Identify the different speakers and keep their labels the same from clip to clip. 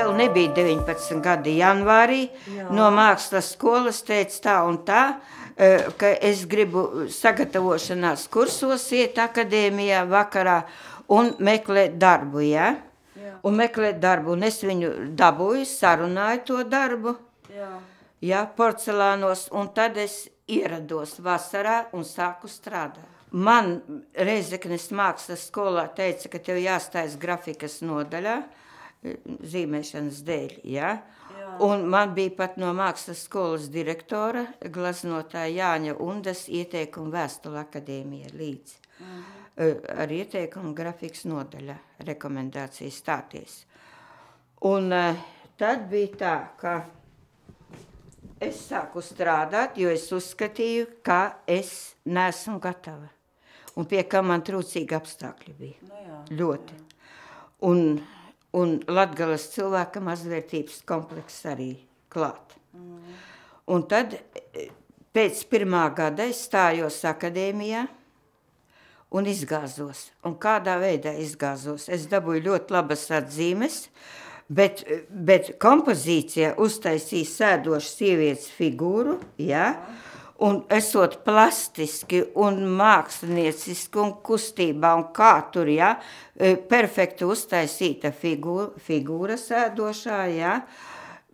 Speaker 1: vēl nebija 19 gadi janvārī, no mākslas skolas teica tā un tā, ka es gribu sagatavošanās kursos iet akadēmijā vakarā un meklēt darbu, ja? Un meklēt darbu, un es viņu dabūju, sarunāju to darbu, ja, porcelānos, un tad es ierados vasarā un sāku strādāt. Man Reizeknes mākslas skolā teica, ka tev jāstājas grafikas nodaļā, zīmēšanas dēļ, ja? Un man bija pat no mākslas skolas direktora, glaznotāja Jāņa Undas ieteikuma vēstule akadēmija līdz. Ar ieteikumu grafikas nodaļā, rekomendācijas stāties. Un tad bija tā, ka es sāku strādāt, jo es uzskatīju, ka es neesmu gatava. Un pie kā man trūcīgi apstākļi bija. Ļoti. Un Latgales cilvēka mazvērtības komplekss arī klāt. Un tad pēc 1. gada es stājos akadēmijā un izgāzos. Un kādā veidā izgāzos? Es dabūju ļoti labas atzīmes, bet kompozīcijā uztaisīja sēdošu sievietes figūru, ja? Un esot plastiski un mākslinieciski un kustībā un kā tur, ja? Perfekti uztaisīta figūra sēdošā, ja?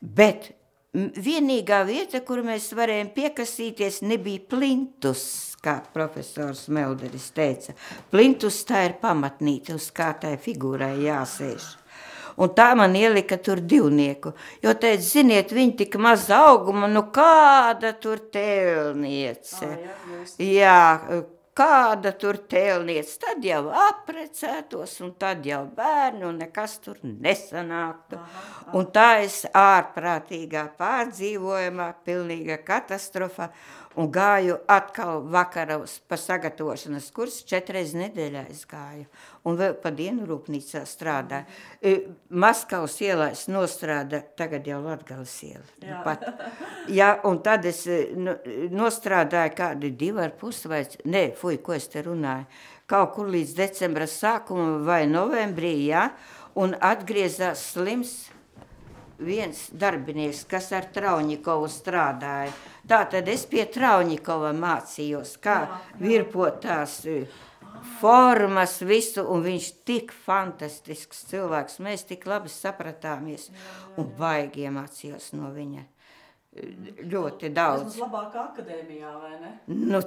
Speaker 1: Bet vienīgā vieta, kur mēs varējām piekasīties, nebija plintus, kā profesors Melderis teica. Plintus tā ir pamatnīte, uz kā tai figūrai jāsēž. Un tā man ielika tur 2, jo teica, ziniet, viņi tik maz auguma, nu kāda tur tēlniece. Jā, kāda tur tēlniece, tad jau aprecētos, un tad jau bērni, un nekas tur nesanāktu. Un tā es ārprātīgā pārdzīvojumā, pilnīga katastrofa, un gāju atkal vakaros pa sagatavošanas kursu, 4 reizes nedēļā es gāju, un vēl pa dienu rūpnīcā strādāju. Maskavas ielā es nostrāda, tagad jau Latgales iela. Pat. Ja, un tad es nostrādāju kādi 2,5 vai, ko es te runāju, kaut kur līdz decembra sākuma vai novembrī, ja, un atgriezās slims viens darbinieks, kas ar Trauņikovu strādāja. Tātad es pie Trauņikova mācījos, kā virpot tās formas, visu, un viņš tik fantastisks cilvēks. Mēs tik labi sapratāmies, un baigi iemācījos no viņa ļoti daudz.
Speaker 2: Tas mums labākā akadēmijā, vai ne?
Speaker 1: Nu,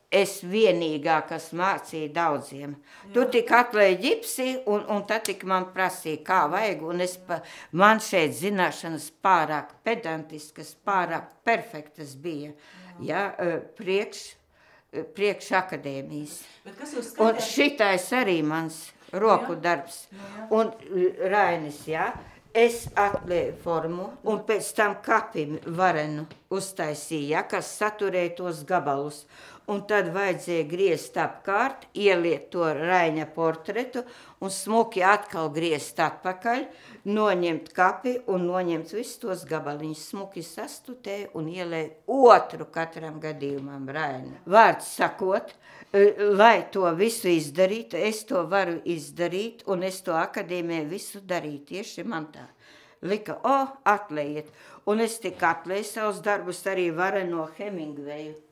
Speaker 1: es vienīgā, kas mācīja daudziem. Tur tik atlēja ģipsi, un tad tik man prasīja, kā vajag, un man šeit zināšanas pārāk pedantiskas, pārāk perfektas bija, ja, priekš akadēmijas. Un šitais arī mans roku darbs. Un Rainis, ja, es atlēju formu, un pēc tam kapim varenu uztaisīja, kas saturēja tos gabalus. Un tad vajadzēja griezt apkārt, ieliet to Raņa portretu un smuki atkal griezt atpakaļ, noņemt kapi un noņemt visus tos gabaliņus. Smuki sastutēja un ielēja otru katram gadījumam Raņa. Vārds sakot, lai to visu izdarītu, es to varu izdarīt, un es to akadēmijā visu darīju. Tieši man tā lika, atlējiet. Un es tik atlēju savus darbus arī vareno Hemingveju.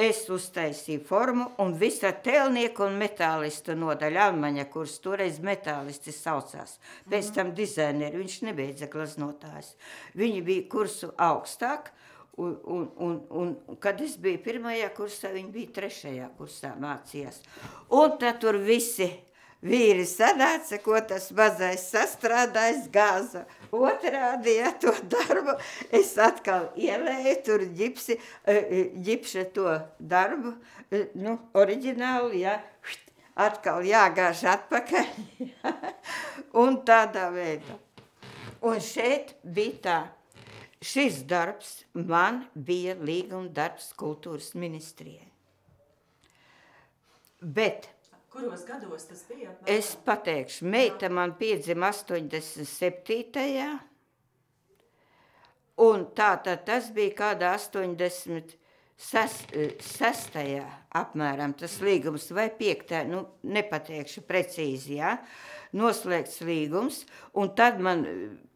Speaker 1: Es uztaisīju formu, un visa tēlnieku un metālistu nodaļa Almaņa, kuras toreiz metālisti saucās. Pēc tam dizaineri, viņš nebeidza glaznotājs. Viņi bija kursu augstāk, un kad es biju 1. kursā, viņi bija 3. kursā mācījās. Un tad tur visi vīri sanāca, ko tas mazais sastrādājis, gāza otrādi, ja, to darbu. Es atkal ielēju tur ģipša to darbu, oriģināli, ja, atkal jāgāž atpakaļ, un tādā veidā. Un šeit bija tā, šis darbs man bija līguma darbs kultūras ministrijai. Bet
Speaker 2: kuros gados tas bija?
Speaker 1: Es pateikšu, meita man piedzima 87. Un tātad tas bija kādā 86. apmēram tas līgums vai 5. Nepateikšu precīzi, ja? noslēgts līgums, un tad man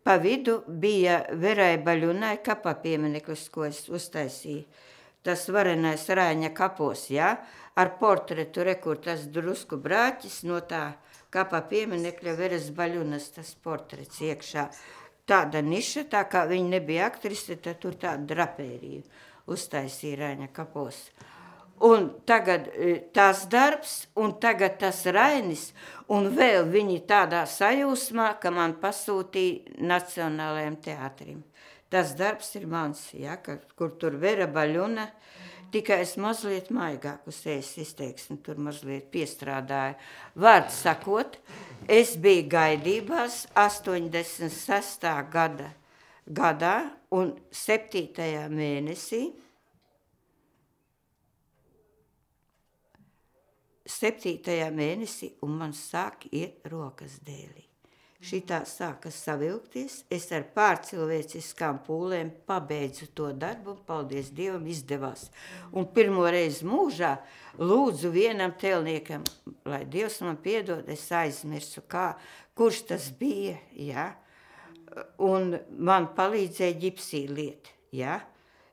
Speaker 1: pa vidu bija Verai Baļunai kapa piemineklis, ko es uztaisīju. Tas varenais Raiņa kapos, ja, ar portretu, kur tas drusku brāķis no tā kapa pieminekļa Veras Baļunas, tas portrets iekšā. Tāda niša, tā kā viņa nebija aktrise, tad tur tādu drapēriju uztaisīja Raiņa kapos. Un tagad tas darbs, un tagad tas Rainis, un vēl viņi tādā sajūsmā, ka man pasūtīja Nacionālajiem teātrim. Tas darbs ir mans, ja, kur tur Vera Baļuna, tikai es mazliet maigāku sēs izteiksmi, tur mazliet piestrādāju. Vārds sakot, es biju gaidībās 86. gadā un 7. mēnesī, 7. mēnesī, un man sāk iet rokas dēlī. Šitā sāka savilkties, es ar pārcilvēciskām pūlēm pabeidzu to darbu, un paldies Dievam izdevās. Un pirmo reizi mūžā lūdzu vienam tēlniekam, lai Dievs man piedod, es aizmirsu, kurš tas bija, ja? Un man palīdzēja ģipsī liet, ja?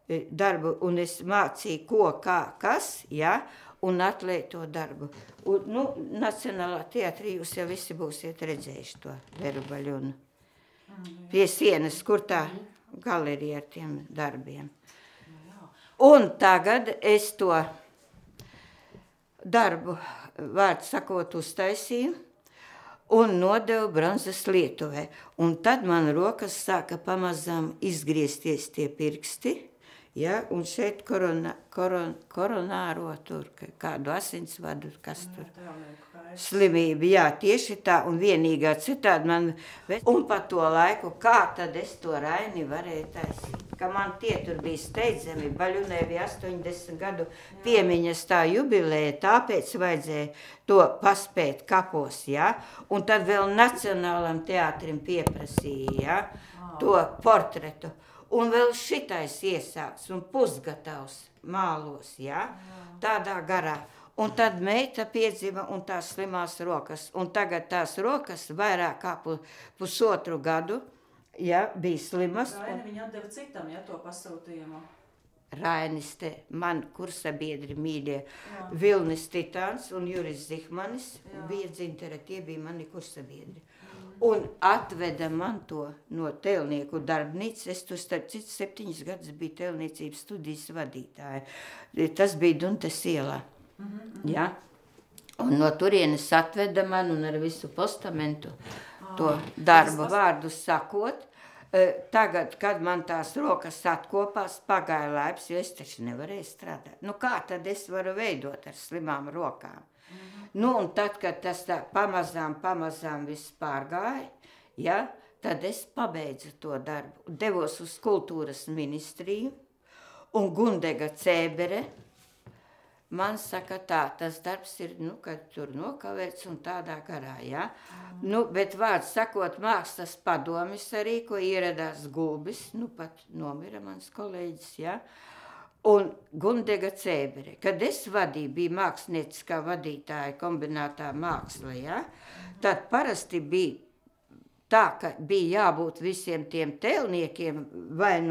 Speaker 1: Darbu, un es mācīju, ko, kā, kas, ja? Un atliek to darbu. Un, Nacionālā teātrī jūs jau visi būsiet redzējuši to Veru Baļunu. Pie sienas, kur tā galerija ar tiem darbiem. Un tagad es to darbu, vārdu sakot, uztaisīju un nodevu bronzas Lietuvai. Un tad man rokas sāka pamazām izgriezties tie pirksti, ja, un šeit koronāro tur, kādu asinsvadu, kas tur, slimība, jā, tieši tā, un vienīgā citādi man, un pa to laiku, kā tad es to Raini varēju taisīt, ka man tie tur bija steidzami, Baļunai bija 80 gadu piemiņas tā jubileja, tāpēc vajadzēja to paspēt kapos, ja, un tad vēl Nacionālam teātrim pieprasīja, ja, to portretu. Un vēl šitais iesāks un pusgatavs mālos, ja? Tādā garā. Un tad meita piedzima un tās slimās rokas. Un tagad tās rokas vairāk kā pusotru gadu, ja, bija slimas.
Speaker 2: Raini viņa atdeva citam, ja, to pasūtījumu.
Speaker 1: Rainis te, man kursabiedri mīļie, Vilnis Titāns un Juris Zihmanis, bija Dzintere, tie bija mani kursabiedri. Un atveda man to no tēlnieku darbnīcas. Es tur starp citu 7 gadus biju tēlniecības studijas vadītāja. Tas bija Duntes ielā. Ja? Un no turienes atveda man un ar visu postamentu to darbu vārdu sakot. Tagad, kad man tās rokas atkopās, pagāja laiks, jo es taču nevarēju strādāt. Kā tad es varu veidot ar slimām rokām? Un tad, kad tas tā pamazām viss pārgāja, ja, tad es pabeidzu to darbu. Devos uz kultūras ministriju, un Gundega Cēbere man saka tā, tas darbs ir, kad tur nokavēts un tādā garā, ja. Bet vārds sakot, mākslas padomis arī, ko ieradās Gulbis, pat nomira mans kolēģis, ja. Un Gundega Cēbere, kad es vadīju, bija mākslinieciskā vadītāja kombinātā māksla, ja, tad parasti bija tā, ka bija jābūt visiem tiem tēlniekiem, vai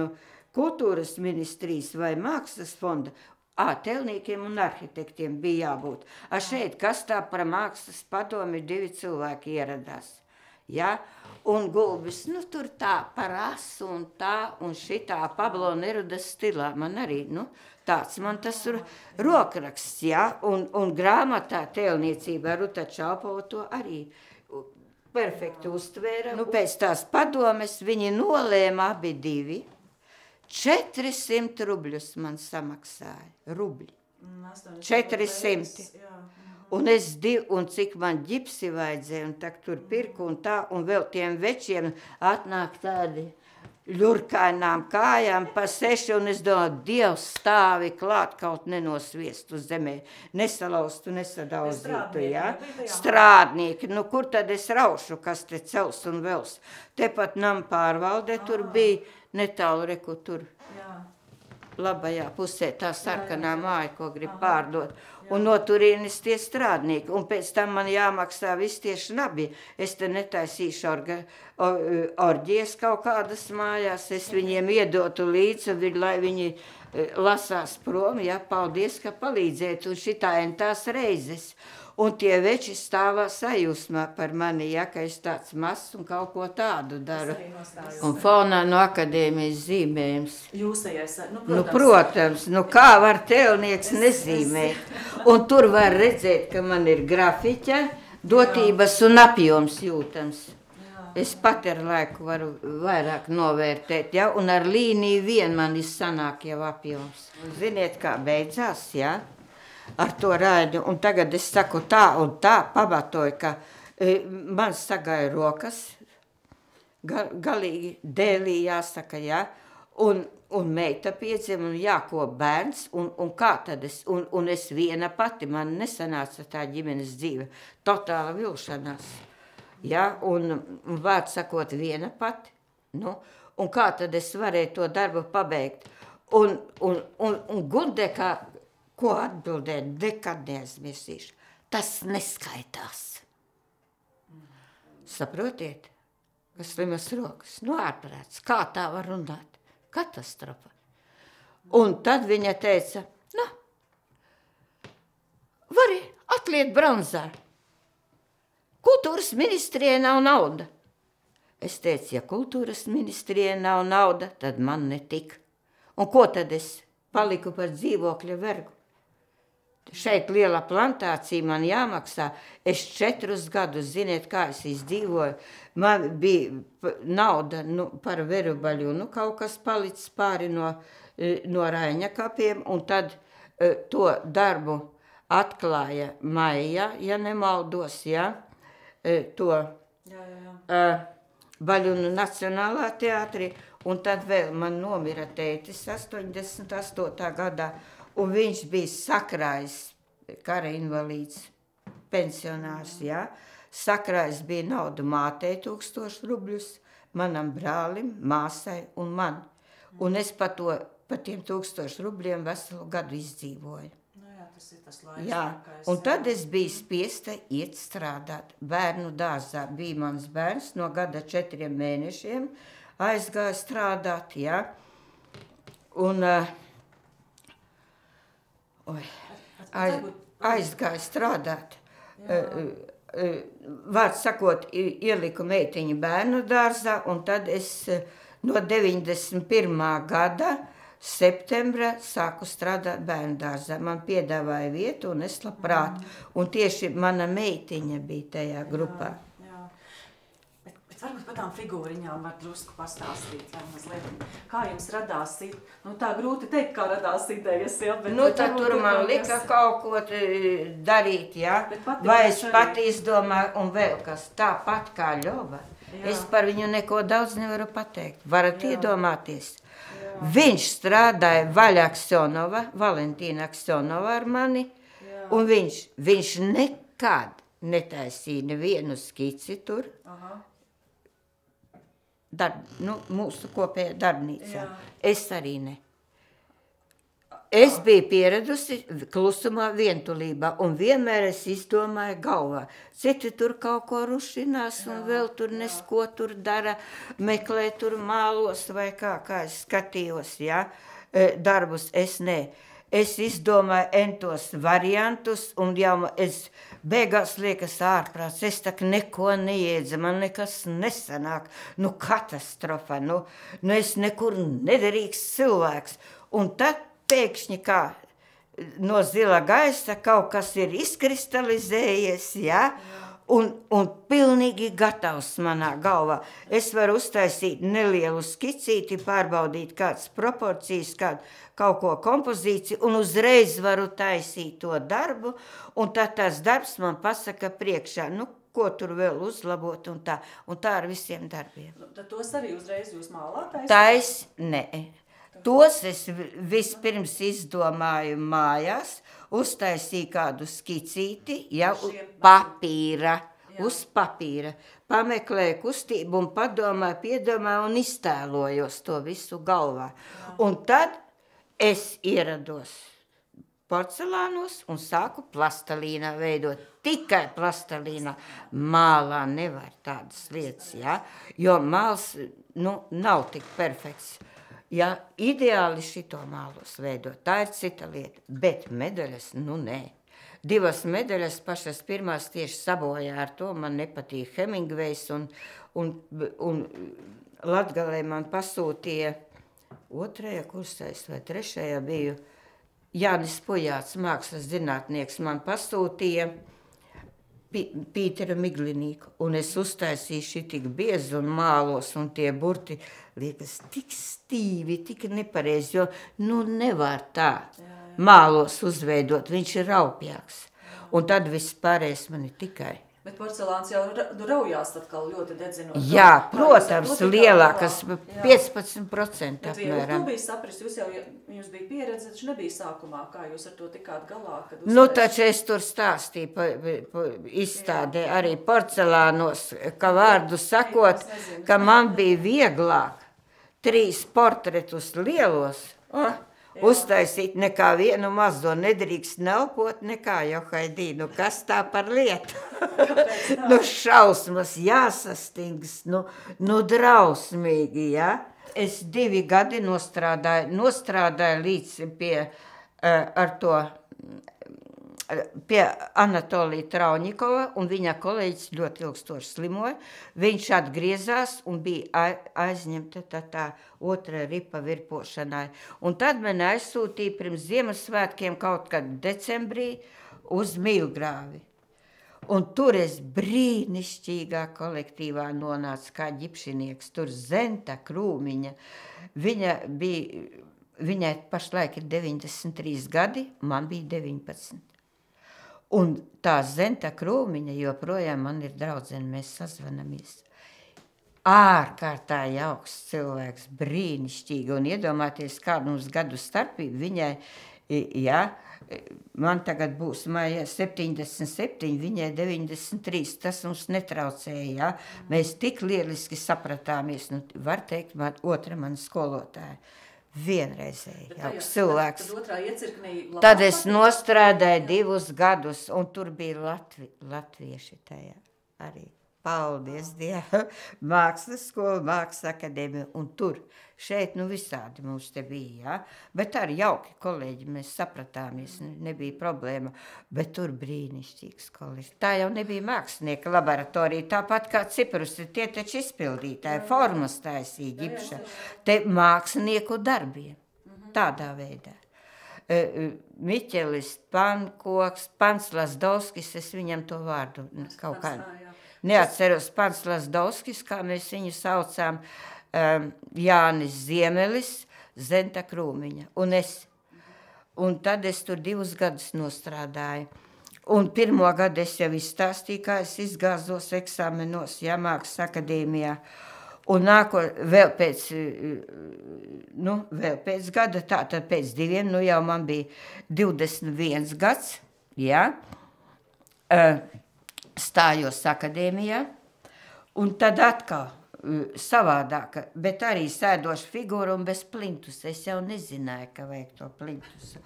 Speaker 1: kultūras ministrijas vai mākslas fonda, tēlniekiem un arhitektiem bija jābūt. Šeit, kas tā par mākslas padomi, 2 cilvēki ieradās, ja. Un Gulbis, tur tā par asu un tā, un šitā Pablo Nerudas stilā. Man arī, tāds man tas rokraksts, ja, un grāmatā tēlniecībā Ruta Čaupova to arī perfekti uztvēra. Pēc tās padomes viņi nolēma abi 2. 400 rubļus man samaksāja, rubļi. 400. Un es un cik man ģipsi vajadzēja, un tak tur pirku un tā, un vēl tiem večiem atnāk tādi ļurkainām kājām pa 6, un es domāju, Dievs stāvi klāt, kaut nenosviestu zemē, nesalaustu, nesadauzītu, ja? Strādnieki, kur tad es raušu, kas te cels un vels? Tepat nam pārvalde tur bija, netālu reku tur. Labajā pusē tā sarkanā māja, ko grib pārdot. un no turienes tie strādnieki, un pēc tam man jāmaksā viss tieši nabi. Es te netaisīšu orģies kaut kādas mājās, es viņiem iedotu līdzi, lai viņi lasās prom, ja, paldies, ka palīdzēt, un šitā entās reizes. Un tie veči stāvā sajūsmā par mani, ja, ka es tāds mazs un kaut ko tādu daru. Un fonā no akadēmijas zīmējums.
Speaker 2: Jūsējais,
Speaker 1: Protams, kā var tēlnieks nezīmēt. Un tur var redzēt, ka man ir grafiķa, dotības un apjoms jūtams. Es pat ar laiku varu vairāk novērtēt, ja, un ar līniju vien man sanāk jau apjoms. Ziniet, kā beidzās, ja? Ar to rāļu, un tagad es saku tā un tā, pamatoju, ka man sagāja rokas, galīgi dēlī jāsaka, jā, un meita piedzim, un jākop bērns, un kā tad un es viena pati, man nesanāca tā ģimenes dzīve, totāla vilšanās, jā, un vārds sakot viena pati, nu, un kā tad es varēju to darbu pabeigt, un Gundekā, ko atbildēt, nekad neaizmirsīšu. Tas neskaitās. Saprotiet? Kas slimas rokas. Nu, ārprāts. Kā tā var runāt? Katastrofa. Un tad viņa teica, nu, vari atliet bronzā. Kultūras ministrijai nav nauda. Es teicu, ja kultūras ministrijai nav nauda, tad man netik. Un ko tad es paliku par dzīvokļa vergu? Šeit liela plantācija man jāmaksā. Es 4 gadus, ziniet, kā es izdzīvoju. Man bija nauda par verubaļu, kaut kas palicis pāri no Raiņa kapiem, un tad to darbu atklāja Maija, ja nemaldos, ja, to Baļunu Nacionālā teātrī, un tad vēl man nomira tētis 88. gadā, un viņš bija sakrājis, kara invalīds, pensionārs, jā. Sakrājis bija naudu mātei 1000 rubļus, manam brālim, māsai un man. Un es pa tiem 1000 rubļiem veselu gadu izdzīvoju.
Speaker 2: Nu jā, tas ir tas laiks.
Speaker 1: Jā, un tad es biju spiesta iet strādāt. Bērnu dārzā bija mans bērns no gada 4 mēnešiem, aizgāja strādāt, jā. Un aizgāja strādāt. Vārds sakot, ieliku meitiņu bērnu dārzā, un tad es no 91. gada septembra sāku strādāt bērnu dārzā. Man piedāvāja vietu, un es labprāt. Un tieši mana meitiņa bija tajā grupā.
Speaker 2: Varbūt par tām figūriņām var drusku pastāstīt, mazliet. Kā jums radās, tā grūti teikt, kā radās idejas, ja?
Speaker 1: Tad tur man lika kaut ko darīt, ja? Vai es pati izdomāju, un vēl kas, tāpat kā Ļova. Es par viņu neko daudz nevaru pateikt. Varat iedomāties. Viņš strādāja Vaļa Aksionova, Valentīna Aksionova ar mani, un viņš nekad netaisīja nevienu skici tur. Mūsu kopējā darbnīcā. Es arī ne. Es biju pieradusi klusumā, vientulībā, un vienmēr es izdomāju galvā. Citi tur kaut ko rušinās, un vēl tur nesko tur dara, meklē tur mālos vai kā es skatījos, ja? Darbus es ne. Es izdomāju entos variantus, un jau es beigās liekas ārprāts. Es tak neko neiedzu, man nekas nesanāk. Katastrofa, es nekur nederīgs cilvēks. Un tad pēkšņi kā no zila gaisa kaut kas ir izkristalizējies, ja? Un pilnīgi gatavs manā galvā. Es varu uztaisīt nelielu skicīti, pārbaudīt kādas proporcijas, kaut ko kompozīciju, un uzreiz varu taisīt to darbu, un tad tas darbs man pasaka priekšā, ko tur vēl uzlabot, un tā ar visiem darbiem.
Speaker 2: Tad tos arī uzreiz jūs mālā
Speaker 1: taisīt? Nē. Tos es vispirms izdomāju mājās, uztaisīju kādu skicīti, papīra, uz papīra. Pameklēju kustību un piedomāju un iztēlojos to visu galvā. Un tad es ierados porcelānos un sāku plastelīnā veidot. Tikai plastelīnā. Mālā nevar tādas lietas, ja? Jo māls, nav tik perfekts. Ja, ideāli šito mālos veidot, tā ir cita lieta, bet medaļas, nē. 2 medaļas pašas pirmās tieši sabojā ar to, man nepatīk Hemingvejs un Latgalē man pasūtīja 2. kursais vai 3. biju Jānis Pujāts, mākslas zinātnieks, man pasūtīja Pītera Miglinīku, un es uztaisīju šitik biezu un mālos, un tie burti liekas tik stīvi, tik nepareizi, jo, nevar tā mālos uzveidot, viņš ir raupjāks, un tad viss pārējais man ir tikai.
Speaker 2: Bet porcelāns jau raujās atkal ļoti dedzinot.
Speaker 1: Jā, protams, lielākas 15% apmēram.
Speaker 2: Tu biji saprast, jums bija pieredze, taču nebija sākumā, kā jūs ar to tikāt galā?
Speaker 1: Taču es tur stāstīju, izstādē arī porcelānos, ka vārdu sakot, ka man bija vieglāk 3 portretus lielos, uztaisīt nekā vienu mazo, nedrīkst nelpot nekā, jo Haidī, kas tā par lietu? Šausmas, jāsastings, drausmīgi, ja? Es 2 gadi nostrādāju līdz pie Anatolija Trauņikova, un viņa kolēģis ļoti ilgstoši slimoja. Viņš atgriezās un bija aizņemta tā 2. ripa virpošanai. Un tad man aizsūtīja pirms Ziemassvētkiem kaut kad decembrī uz Mīlgrāvi. Un tur es brīnišķīgā kolektīvā nonācu kā ģipšinieks. Tur Zenta Krūmiņa. Viņai pašlaik ir 93 gadi, man bija 19. Un tā Zenta Krūmiņa joprojām man ir draudzene, mēs sazvanamies. Ārkārtā jauks cilvēks, brīnišķīgi, un iedomāties kādu mums gadu starpību viņai, man tagad būs mājā 77, viņai 93, tas mums netraucēja, mēs tik lieliski sapratāmies, var teikt, otra mana skolotāja. Vienreizēji jauks cilvēks. Tad es nostrādāju 2 gadus, un tur bija latvieši tajā arī. Paldies Dievam, mākslas skola, mākslas akadēmija, un tur, šeit, visādi mums te bija, ja? Bet arī jauki kolēģi, mēs sapratāmies, nebija problēma, bet tur brīnišķīgs kolēģis. Tā jau nebija mākslinieka laboratorija, tāpat kā Ciprus, tie taču izpildītāji, formas taisīja ģipša, te mākslinieku darbiem, tādā veidā. Miķelis Pankoks, Pants Lazdovskis, es viņam to vārdu kaut kā neatceros, Pants Lazdovskis, kā mēs viņu saucām, Jānis Ziemelis, Zenta Krūmiņa un es. Un tad es tur 2 gadus nostrādāju. Un 1. gadu es jau izstāstīju, kā es izgāzos eksāmenos, Mākslas akadēmijā. Un vēl pēc gada, tātad pēc 2, jau man bija 21 gads, stājos akadēmijā, un tad atkal savādāka, bet arī sēdoša figūra un bez plintus. Es jau nezināju, ka vajag to plintusu.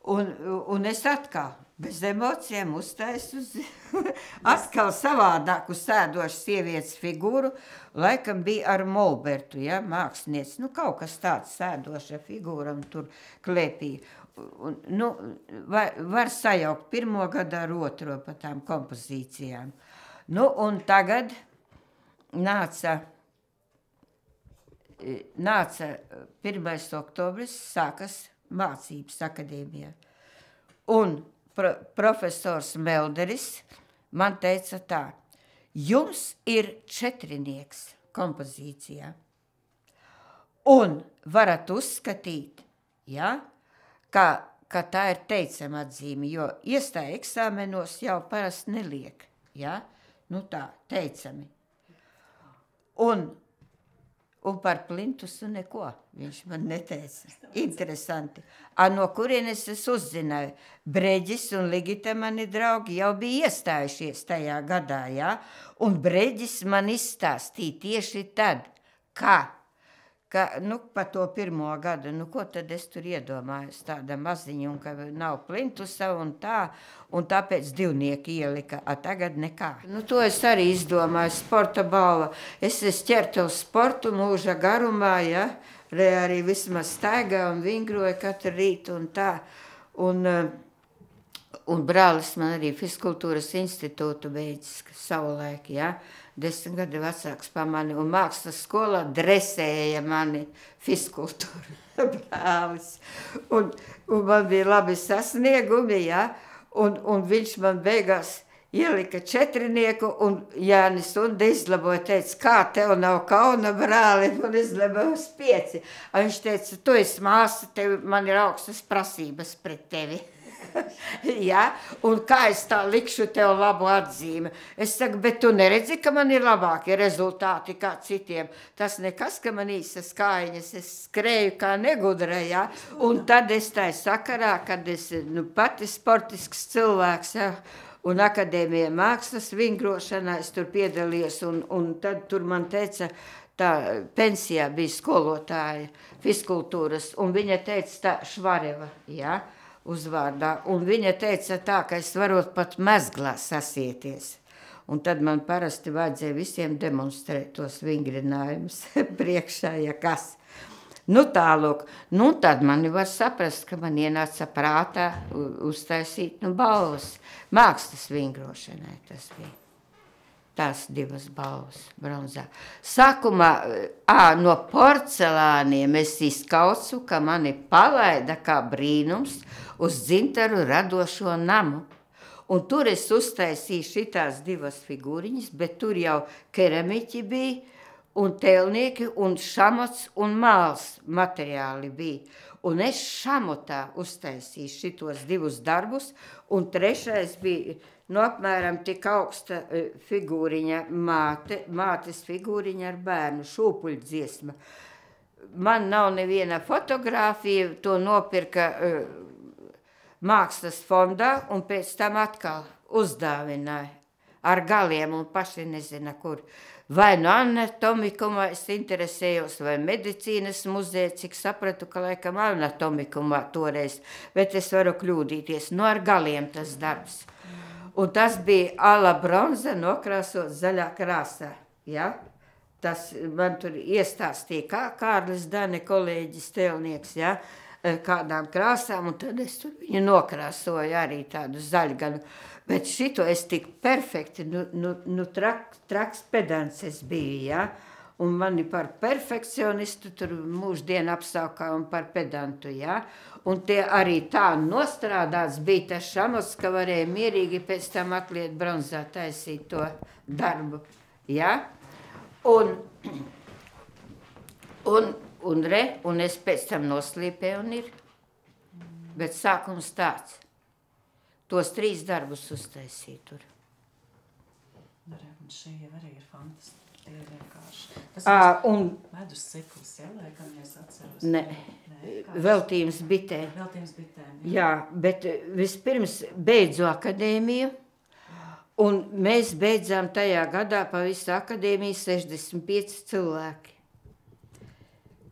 Speaker 1: Un es atkal bez emocijām uztaisu atkal savādāku sēdošu sievietes figūru, laikam bija ar Molbertu, mākslinieci. Kaut kas tāds sēdoša figūra un tur klēpīja. Var sajaukt 1. gadu ar 2. pa tām kompozīcijām. Un tagad nāca 1. oktobris, sākas mācības akadēmijā. Un profesors Melderis man teica tā, jums ir 4 kompozīcijā. Un varat uzskatīt, ka tā ir teicama atzīme, jo iestāja eksāmenos jau parasti neliek, tā, teicami. Un par plintusu neko, viņš man neteica. Interesanti. No kurienes es uzzināju, Breģis un Ligita mani draugi jau bija iestājušies tajā gadā, un Breģis man izstāstīja tieši tad, ka, pa to 1. gadu, ko tad es tur iedomājos tāda maziņa, un ka nav plintusa un tāpēc 2 ielika, a tagad nekā. To es arī izdomāju, sporta balva. Es ķertu uz sportu mūža garumā, ja, arī vismaz staigā un vingroju katru rītu un tā. Un brālis man arī Fiskultūras institūtu beidzis savulaik, ja, 10 gadu vecāks pa mani, un mākslas skolā dresēja mani fiskultūra brālis. Un man bija labi sasniegumi, ja, un viņš man beigās ielika 4, un Jānis Unda izlaboja, teica, kā tev nav kauna, brāli, un izlaboja uz 5. Un viņš teica, tu esi māsa, man ir augstas prasības pret tevi. Ja? Un kā es tā likšu tev labu atzīmi? Es saku, bet tu neredzi, ka man ir labākie rezultāti kā citiem. Tas nekas, ka man īsas kājiņas, es skrēju kā negudra, ja? Un tad es tā sakarā, kad es pati sportisks cilvēks, ja? Un akadēmija mākslas vingrošanā es tur piedalījos, un tad tur man teica, tā pensijā bija skolotāja fiskultūras, un viņa teica tā Švareva, ja? Uzvārdā, un viņa teica tā, ka es varot pat mezglā sasieties. Un tad man parasti vajadzēja visiem demonstrēt tos vingrinājumus priekšā, ja kas. Tālūk, tad mani var saprast, ka man ienāca prātā uztaisīt, balvas. Mākslas vingrošanai tas bija. Tās 2 balvas bronzā. Sākumā no porcelāniem es izkaucu, ka mani palaida kā brīnums uz Dzintaru radošo namu. Un tur es uztaisīju šitās 2 figūriņas, bet tur jau keramiķi bija, un tēlnieki, un šamots, un māls materiāli bija. Un es šamotā uztaisīju šitos 2 darbus, un 3. bija apmēram tik augsta figūriņa mātes figūriņa ar bērnu, šūpuļdziesma. Man nav neviena fotogrāfija, to nopirka mākslas fondā, un pēc tam atkal uzdāvināja ar galiem, un paši nezina, kur. Vai no anatomikumā es interesējos, vai medicīnas muzeja, cik sapratu, ka laikam anatomikumā toreiz, bet es varu kļūdīties, ar galiem tas darbs. Un tas bija ala bronza nokrāsot zaļā krāsā, ja? Tas man tur iestāstīja, kā Kārlis Dane, kolēģis tēlnieks, ja? Kādām krāsām, un tad es tur viņu nokrāsoju arī tādu zaļganu. Bet šito es tik perfekti, traks pedants es biju, ja? Un mani par perfekcionistu tur mūždien apsaukā un par pedantu, ja? Un tie arī tā nostrādāts bija tas šamots, ka varēja mierīgi pēc tam atliet bronzā taisīt to darbu, ja? Un es pēc tam noslīpēju un ir. Bet sākums tāds. Tos 3 darbus uztaisīju tur.
Speaker 2: Un šī jau arī ir fantastiski. Tie ir vienkārši. Tas ir medus cikls, ja, laikam es atceros.
Speaker 1: Ne, veltījums bitē.
Speaker 2: Veltījums bitēm,
Speaker 1: jā, bet vispirms beidzu akadēmiju, un mēs beidzām tajā gadā pa visu akadēmiju 65 cilvēki.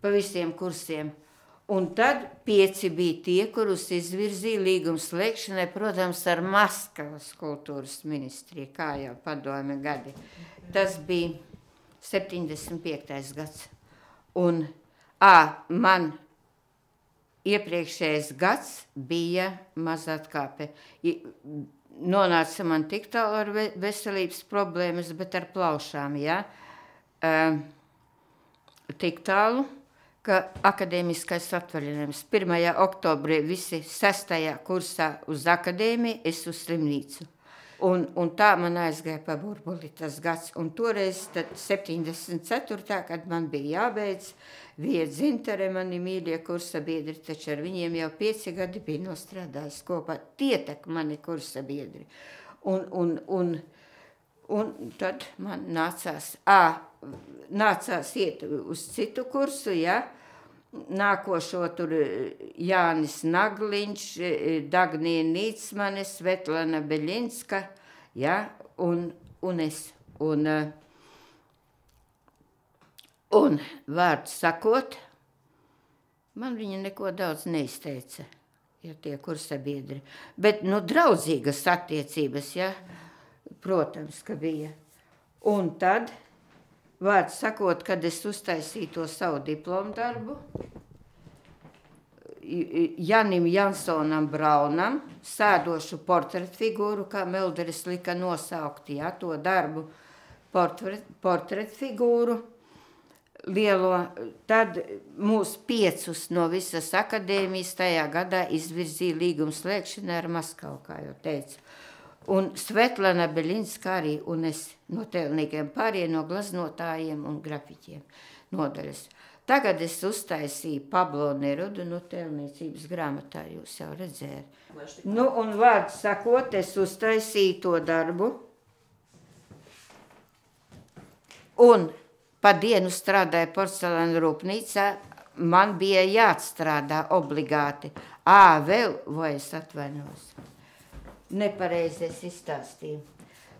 Speaker 1: Pa visiem kursiem. Un tad 5 bija tie, kurus izvirzīja līguma slēgšanai, protams, ar Maskavas kultūras ministriju, kā jau padome gadi. Tas bija 75. gads. Un man iepriekšējais gads bija maz atkāpe. Nonāca man tik tālu ar veselības problēmas, bet ar plaušām, ja? Tik tālu, ka akadēmiskais atvaļinājums 1. oktobrī visi 6. kursā uz akadēmiju, es uz slimnīcu. Un tā man aizgāja pa burbuli tas gads. Un toreiz, tad 74. kad man bija jābeidz, Vija Dzintare, mani mīļie kursa biedri, taču ar viņiem jau 5 gadi bija nostrādājis kopā. Tie tak mani kursa biedri. Un tad man nācās iet uz citu kursu, ja? Nākošo tur Jānis Nagliņš, Dagnija Nīcmane, Svetlana Beļinska, ja? Un es. Un vārdu sakot, man viņa neko daudz neizteica, ja tie kursabiedri. Bet, draudzīgas attiecības, ja, protams, ka bija. Un tad, vārdu sakot, kad es uztaisīju to savu diplomu darbu, Janim Jansonam Braunam, sēdošu portretfigūru, kā Melderis lika nosaukt, ja, to darbu portretfigūru lielo, tad mūs 5 no visas akadēmijas tajā gadā izvirzīja līguma slēgšanai ar Maskavu, kā jau teicu. Un Svetlana Beļinska arī, un es no tēlniekiem pārējie, no glaznotājiem un grafiķiem nodaļas. Tagad es uztaisīju Pablo Nerudu, tēlniecības grāmatā, jūs jau redzējāt. Un vārdu sakot, es uztaisīju to darbu. Un pa dienu strādāju porcelāna rūpnīcā, man bija jāatstrādā obligāti. Vēl, vai es atvainos? Nepareizi es izstāstīju.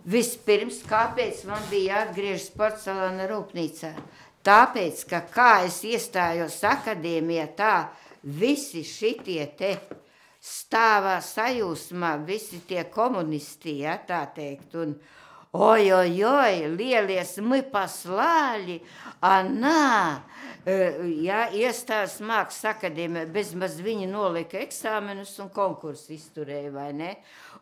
Speaker 1: Vispirms, kāpēc man bija jāatgriežas porcelāna rūpnīcā? Tāpēc, ka kā es iestājos akadēmijā, tā visi šitie te stāvā sajūsmā, visi tie komunisti, ja, tā teikt, un lielie smipaslāļi, ja, iestājas mākslas akadēmijā, bezmaz viņi nolika eksāmenus un konkursu izturēja, vai ne?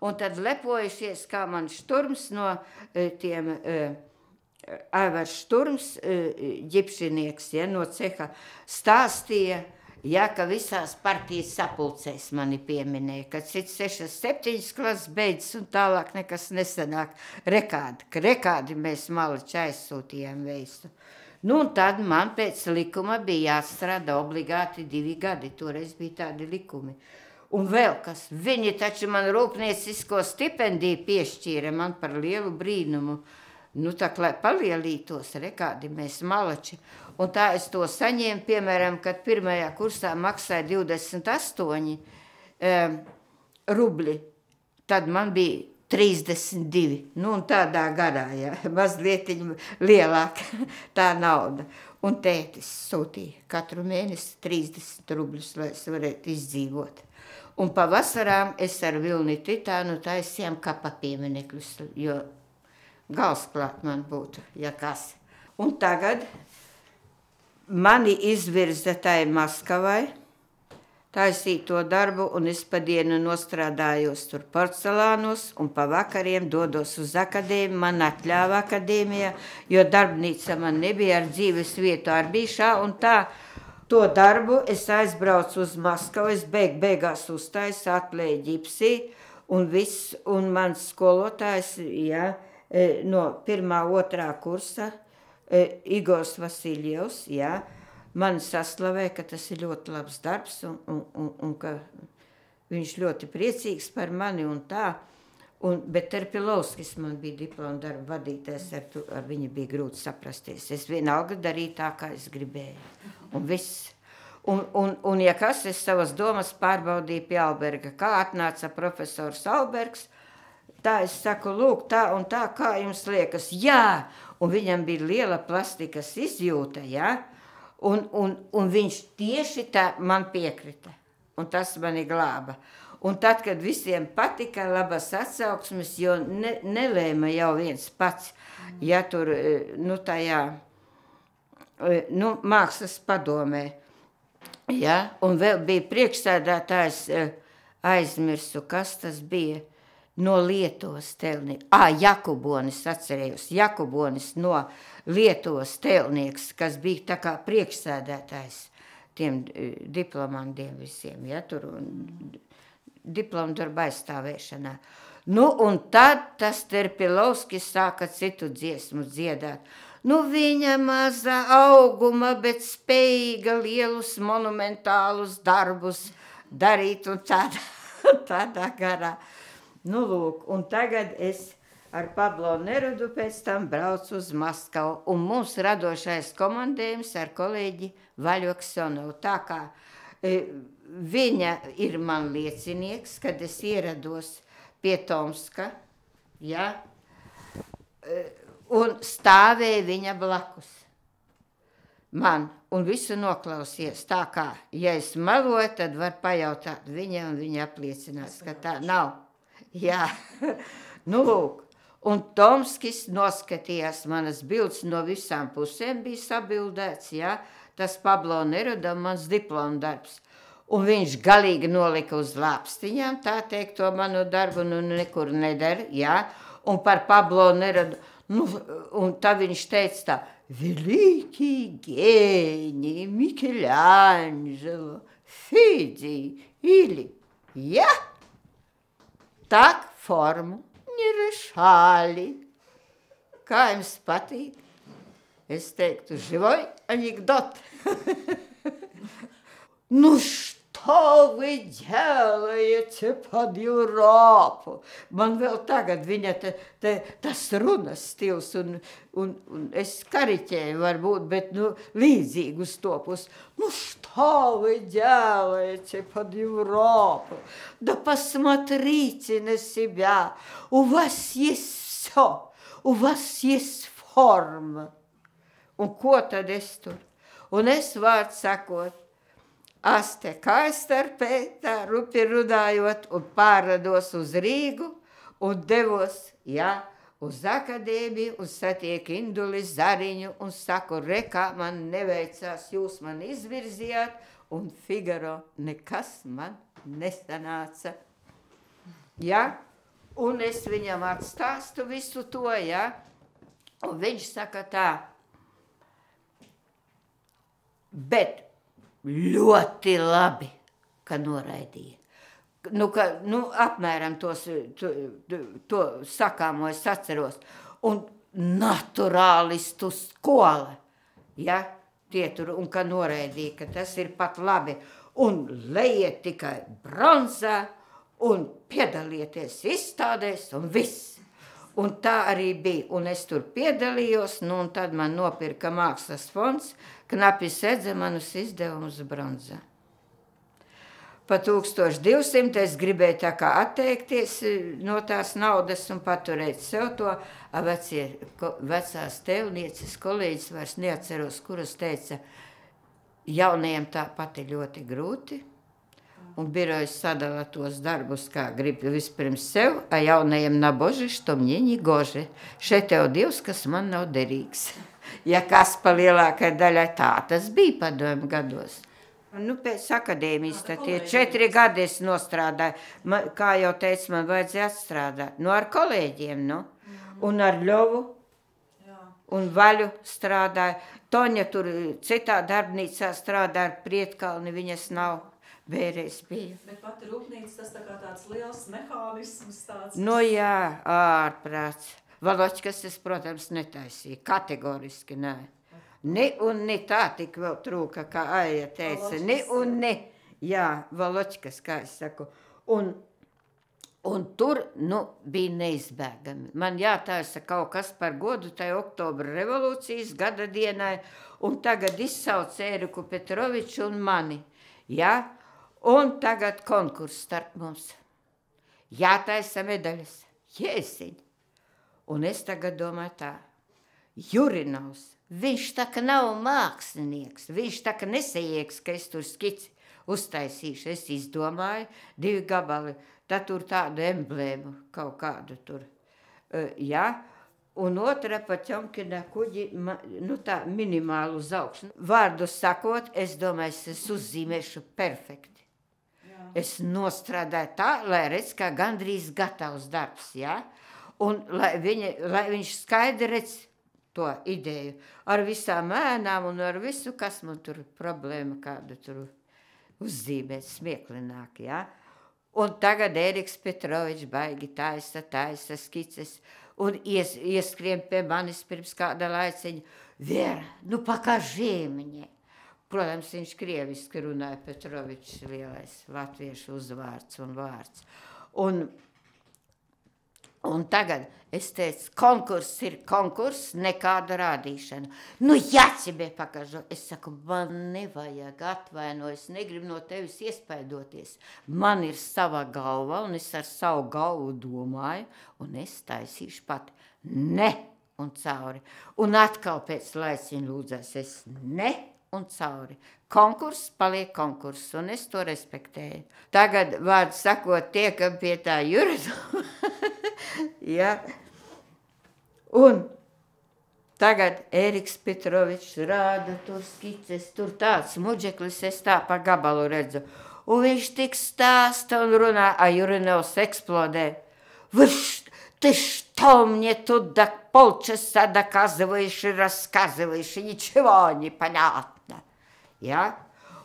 Speaker 1: Un tad lepojušies, kā man Šturms no tiem... Aivars Šturms, ģipšinieks, ja, no ceha, stāstīja, ja, ka visās partijas sapulcēs mani pieminēja, ka cits 6-7 klases beidzas un tālāk nekas nesanāk. Rekādi mēs Maliči aizsūtījām veistu. Un tad man pēc likuma bija jāstrādā obligāti 2 gadi, toreiz bija tādi likumi. Un vēl kas, viņi taču man rūpniecisko stipendiju piešķīra man par lielu brīnumu. Tā, lai palielītos, rekādi mēs Malači. Un tā es to saņēmu, piemēram, kad pirmajā kursā maksāja 28 rubļi, tad man bija 32. Un tādā garā, ja, mazliet lielāka tā nauda. Un tētis sūtīja katru mēnesi 30 rubļus, lai es varētu izdzīvot. Un pa vasarām es ar Vilni Titānu taisījām kapa pieminekļus, jo galsklāt man būtu, ja kas. Un tagad mani izvirza tai Maskavai, taisīt to darbu, un es pa dienu nostrādājos tur porcelānos, un pa vakariem dodos uz akadēmiju, man atļāva akadēmijā, jo darbnīca man nebija ar dzīves vietu Arbišā, un tā, to darbu es aizbraucu uz Maskavu, es beigās uztaisu, atklēju ģipsī, un viss, un mans skolotājs, ja, no 1.2. kursa, Igors Vasiljevs, ja, mani saslavēja, ka tas ir ļoti labs darbs un ka viņš ļoti priecīgs par mani un tā. Bet Terpilovskis man bija diploma darba vadītājs, ar viņu bija grūti saprasties. Es vienalga darīju tā, kā es gribēju. Un viss. Un ja kas, es savas domas pārbaudīju pie Alberga. Kā atnāca profesors Albergs, tā es saku, lūk, tā un tā, kā jums liekas? Jā, un viņam bija liela plastikas izjūta, jā, un viņš tieši tā man piekrita, un tas mani glāba. Un tad, kad visiem patika labas atsauksmes, jo nelēma jau viens pats, ja tur, tajā, mākslas padomē, jā, un vēl bija priekšsēdētājs, aizmirsu, kas tas bija, no Lietuvas tēlnieks. Jakubonis, atcerējos, Jakubonis no Lietuvas tēlnieks, kas bija tā kā priekšsēdētājs tiem diplomandiem visiem, ja, tur diplomu darba aizstāvēšanā. Un tad tas Terpilovskis sāka citu dziesmu dziedāt. Viņa maza auguma, bet spējīga lielus monumentālus darbus darīt un tādā garā. Lūk, un tagad es ar Pablo Nerudu pēc tam braucu uz Maskavu, un mums radošais komandējums ar kolēģi Vaļu Aksionovu. Tā kā viņa ir man liecinieks, kad es ierados pie Tomska, ja, un stāvēja viņa blakus. man un visu noklausies tā kā, ja es meloju, tad var pajautāt viņa un viņa apliecinās, ka tā nav. Jā, nu lūk. Un Tomskis noskatījās manas bildes no visām pusēm bija sabildēts, jā, tas Pablo Neruda mans diploma darbs. Un viņš galīgi nolika uz lāpstiņām, tā teikt, to manu darbu, nu nekur nedara, jā. Un par Pablo Nerudu, nu, un tā viņš teica tā, veliki gēni, Michelangelo, Fidi, ili, jā, tak formu не решали. Kā jums patīk? Es teiktu, живой анекдот. Ну что вы делаете под Европу? Man vēl tagad viņa tas runas stils, un es kariķēju varbūt, bet līdzīgi uz to pusi. Ну что вы делаете под Европу? Да посмотрите на себя. У вас есть все. У вас есть форма. Un ko tad es tur? Un es vārdu sakot, Aste Kaistarpē, tā rupi runājot, un pārrados uz Rīgu, un devos, jā, uz akadēmiju, un satiek Induli Zariņu, un saku, rekā man neveicās, jūs man izvirzījāt, un Figaro nekas man nesanāca. Jā, un es viņam atstāstu visu to, jā, un viņš saka tā, bet ļoti labi, ka noraidīja. Apmēram to sakāmo es atceros. Un naturālistu skola, ja, tie tur, un ka noraidīja, ka tas ir pat labi. Un lejiet tikai bronzā, un piedalieties izstādēs, un viss. Un tā arī bija, un es tur piedalījos, un tad man nopirka mākslas fonds, knapi sedza manus izdevumus bronzā. Pa 1200 es gribēju tā kā atteikties no tās naudas un paturēt sev to, vecās tēvnieces kolēģis, vairs neatceros, kuras teica, jaunajiem tāpat ir ļoti grūti, un birojas sadala tos darbus, kā grib vispirms sev, a jaunajiem naboži, što мне не гоже. Šeit tev Dievs, kas man nav derīgs. Ja kas pa lielākai daļai tā, tas bija padomju gados. Pēc akadēmijas, tad tie 4 gadi es nostrādāju. Kā jau teicu, man vajadzēja atstrādāt. Ar kolēģiem, un ar Ļovu, un Vaļu strādāju. Toņa tur citā darbnīcā strādāja ar Prietkalni, viņas nav. Vēreiz biju.
Speaker 2: Bet pati rūpnīca, tas tā kā tāds liels mehānisms tāds.
Speaker 1: Jā, ārprāts. Valočkas es, protams, netaisīju. Kategoriski, nē. Ne un ne tā tik vēl trūka, kā Aija teica. Valočkas. Ne un ne. Jā, Valočkas, kā es saku. Un tur, bija neizbēgami. Man jātaisa kaut kas par godu tai Oktobra revolūcijas gada dienai, un tagad izsauc Ēriku Petroviču un mani. Jā, un tagad konkurss starp mums. Jātaisa medaļas. Jēziņ. Un es tagad domāju tā. Jurinovs, viņš tā ka nav mākslinieks. Viņš tā ka nesajiegs, ka es tur skici uztaisīšu. Es izdomāju 2 gabali. Tad tur tādu emblēmu, kaut kādu tur. Jā. Un otra pa ķomkina kuģi, tā minimālu uz augšu. Vārdu sakot, es domāju, es uzzīmēšu perfekti. Jā. Es nostrādāju tā, lai redz, kā gandrīz gatavs darbs, jā. Un lai viņš skaidri redz to ideju. Ar visām ēnām un ar visu, kas man tur problēma kādu tur uzzīmēt smieklināk, jā. Un tagad Ēriks Petrovičs baigi taisa skices. Un ieskrien pie manis pirms kāda laiciņa. Vera, покажи мне. Protams, viņš krieviski runāja, Petrovičs lielais latviešu uzvārds un vārds. Un tagad es teicu, konkurss ir konkurss, nekāda rādīšana. Ja тебе покажу. Es saku, man nevajag atvainojas, negribu no tevis iespaidoties. Man ir sava galva, un es ar savu galvu domāju, un es taisīšu pat. Ne, un cauri. Un atkal pēc laiciņa lūdzās, es ne un cauri. Konkurss paliek konkurss, un es to respektēju. Tagad, vārdu sakot, tiekam pie tā juriduma. Ja. Un tagad Ēriks Petrovičs rāda tur skices, tur tāds muģeklis, es tā pa gabalu redzu. Un viņš tik stāsta un runā, a Jurinovs eksplodē. Ты что мне тут до полчаса доказываешь и рассказываешь, и ничего не понятно. Ja?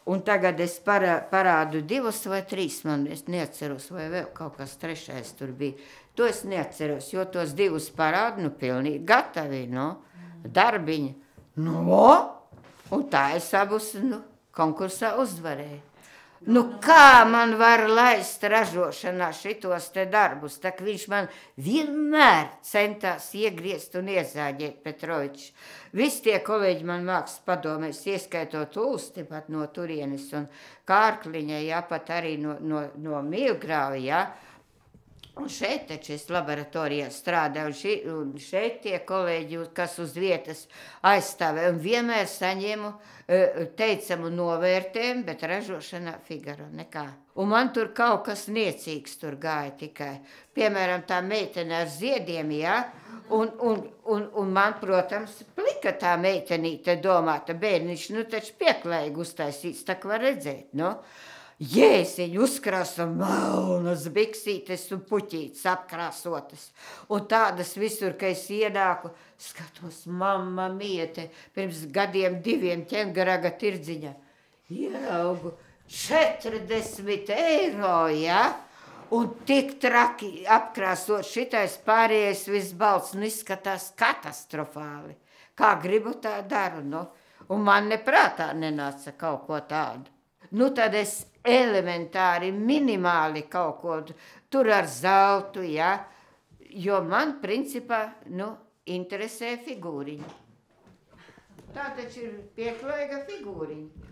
Speaker 1: Un tagad es parādu 2 vai 3, man es neatceros, vai vēl kaut kas 3. tur bija. To es neatceros, jo tos 2 parādu, nu, pilnīgi gatavi, nu, darbiņi. Nu, un tā es abus, nu, konkursā uzvarēju. Nu, kā man var laist ražošanā šitos te darbus, tak viņš man vienmēr centās iegriezt un iezāģēt Petrovičs. Visi tie kolēģi man mākslas padomēs, ieskaitot Ulsti pat no turienes un Kārkliņa, jā, pat arī no Mīlgrāva, jā. Un šeit taču es laboratorijā strādāju, un šeit tie kolēģi, kas uz vietas aizstāvē, un vienmēr saņēmu teicamu novērtējumu, bet ražošanā Figaro nekā. Un man tur kaut kas niecīgs tur gāja tikai. Piemēram, tā meitene ar ziediem, jā, un man, protams, plika tā meitenīte domāta, bērniņš, nu taču pieklājīgi uztaisīts, tā kā var redzēt, nu. Jēziņ, uzkrāsa melnas biksītes un puķītes apkrāsotas. Un tādas visur, ka es ienāku, skatos, mamma miete, pirms gadiem 2 ķengaraga tirdziņa. Ieraugu 40 €, ja? Un tik traki apkrāsot šitais pārējais viss balts, un izskatās katastrofāli. Kā gribu tā daru, nu. Un man neprātā nenāca kaut ko tādu. Nu, tad es elementāri, minimāli kaut ko tur ar zeltu, ja, jo man, principā, nu, interesē figūriņa. Tā taču ir pieklājīga figūriņa.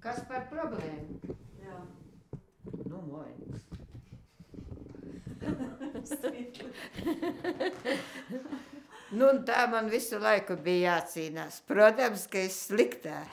Speaker 1: Kas par problēmu?
Speaker 2: Jā.
Speaker 1: Nu, mojas. Nu, un tā man visu laiku bija jācīnās. Protams, ka es sliktā.